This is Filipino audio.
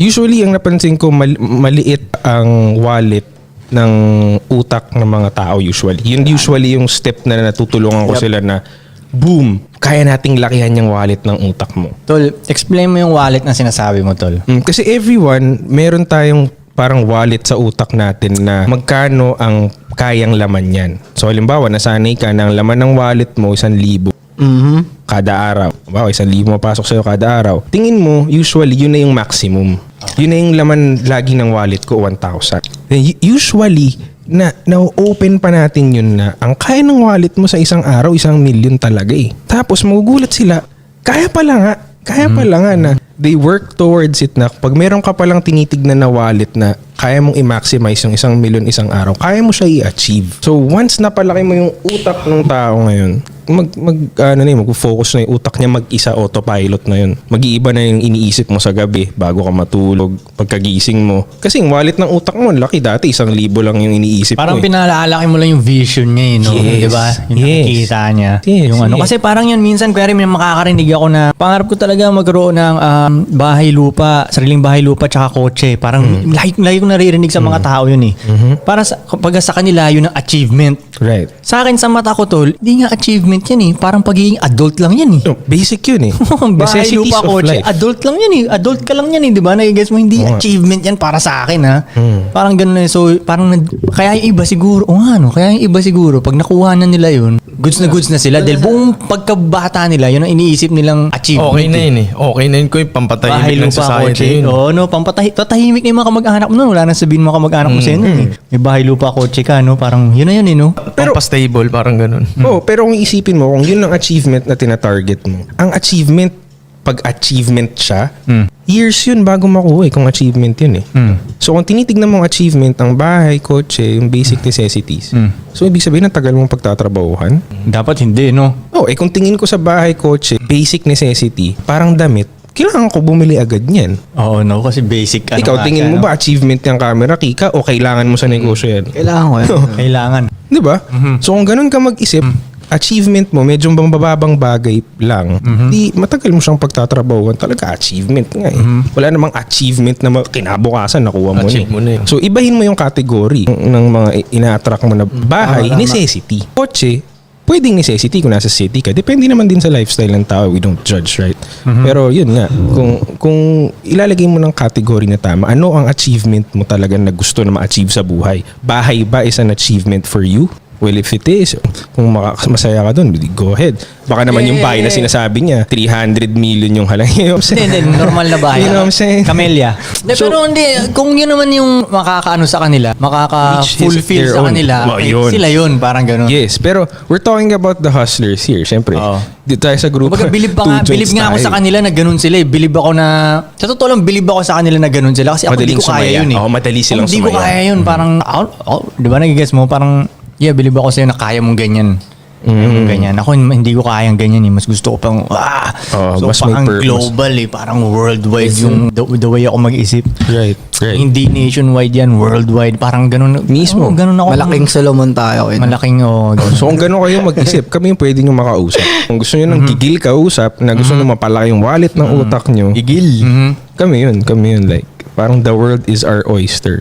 Usually, ang napansin ko, maliit ang wallet ng utak ng mga tao usually. Yun usually yung step na natutulungan ko sila na, boom, kaya nating lakihan yung wallet ng utak mo. Tol, explain mo yung wallet na sinasabi mo, Tol. Kasi everyone, meron tayong parang wallet sa utak natin na magkano ang kayang laman yan. So halimbawa, nasanay ka na ang laman ng wallet mo 1,000 kada araw. Wow, 1,000 mapasok sa'yo kada araw. Tingin mo, usually, yun na yung maximum. Yun na yung laman lagi ng wallet ko, 1,000. Usually, na-open pa natin yun na ang kaya ng wallet mo sa isang araw, 1,000,000 talaga eh. Tapos magugulat sila, kaya pala nga na they work towards it na pag meron ka palang tinitignan na wallet na kaya mong i-maximize yung 1,000,000 isang araw, kaya mo siya i-achieve. So once napalaki mo yung utak ng tao ngayon, mag-focus na yung utak niya mag-isa, autopilot na yun. Mag-iiba na yung iniisip mo sa gabi bago ka matulog, pagkagising mo. Kasi yung wallet ng utak mo, laki dati, 1,000 lang yung iniisip Parang mo. pinalalaki mo lang yung vision niya, no? Yes. Diba? Yung nakikita niya. Yes. Yung ano. Kasi parang yun, minsan, kaya may makakarinig ako na pangarap ko talaga magkaroon ng bahay lupa, sariling bahay lupa, tsaka kotse. Parang lagi ko naririnig sa mga tao yun eh. Para kapag sa kanila, yun ang achievement. Right. Sa akin, sa mata ko, Tol, hindi nga achievement yan eh. Parang pagiging adult lang yan eh. No, basic yun eh. Bahay, Necessities lupa, of kotse. life. Adult lang yan eh. Adult ka lang yan eh. Diba? Nagigets mo, hindi achievement yan para sa akin ha. Parang ganun eh. So, parang kaya yung iba siguro, kaya yung iba siguro, pag nakuha na nila yun, goods na sila. Dahil buong pagkabata nila, yun ang iniisip nilang achievement. Okay na yun eh. Okay na yun ko yung pampatahimik ng society yun. Oo, no, tatahimik na yung mga kamag-anak mo nun. Wala nang sabihin mga kamag-anak mo sa'yo nun eh. May bahay, lupa, kotse ka, no? Parang yun na yun eh, no? Pampastable, parang ganun. Pero kung isipin mo, kung yun ang achievement na tina-target mo, ang achievement, pag achievement siya, years yun bago makuha kung achievement yun eh. So kung tinitignan mong achievement ang bahay, kotse, yung basic necessities, so ibig sabihin ang tagal mong pagtatrabahuhan? Dapat hindi, no? Kung tingin ko sa bahay, kotse, basic necessity, parang damit, kailangan ko bumili agad niyan. Oo, no? Kasi basic. Ikaw, tingin mo ba achievement yung camera, Kika, o kailangan mo sa negosyo yan? Kailangan ko yan. Kailangan. Di ba? So kung ganun ka mag-isip, achievement mo, medyo mababang bagay lang, di matagal mo siyang pagtatrabahuan. Talaga achievement nga eh. Wala namang achievement na kinabukasan nakuha mo Achieve mo na eh. So ibahin mo yung category ng mga ina-attract mo na bahay, necessity. Kotse, pwedeng necessity kung nasa city ka. Depende naman din sa lifestyle ng tao. We don't judge, right? Pero yun nga, kung ilalagay mo ng category na tama, ano ang achievement mo talaga na gusto na ma-achieve sa buhay? Bahay ba is an achievement for you? Well, if it is, kung masaya ka doon, go ahead. Baka naman yung bahay na sinasabi niya, 300 million yung halangin. Hindi, normal na bahay. You know what I'm saying? Camellia. Pero hindi, kung yun naman yung makakaano sa kanila, makaka-fulfill sa kanila, sila yun, parang ganun. Yes, pero we're talking about the hustlers here. Siyempre, dito tayo sa group. Kumbaga, bilib nga ako sa kanila na ganun sila eh. Bilib ako na, sa totoo lang, bilib ako sa kanila na ganun sila. Kasi ako hindi ko kaya yun eh. Madali silang Hindi ko sumaya. kaya yun. Parang, di ba nagigets mo? Parang, bilib ako sa'yo na kaya mong ganyan. Ganyan. Ako hindi ko kayang ganyan eh. Mas gusto ko pang so mas may parang purpose. global eh. Parang worldwide yung the way ako mag-isip. Right. Hindi nationwide yan, worldwide. Parang ganun. Mismo. Ganun ako. Malaking Solomon tayo. Malaking So kung gano'n kayo mag-isip, kami yung pwede nyo makausap. Kung gusto nyo ng gigil kausap, na gusto nyo mapalaki yung wallet ng utak nyo, gigil. kami yun. Like, parang the world is our oyster.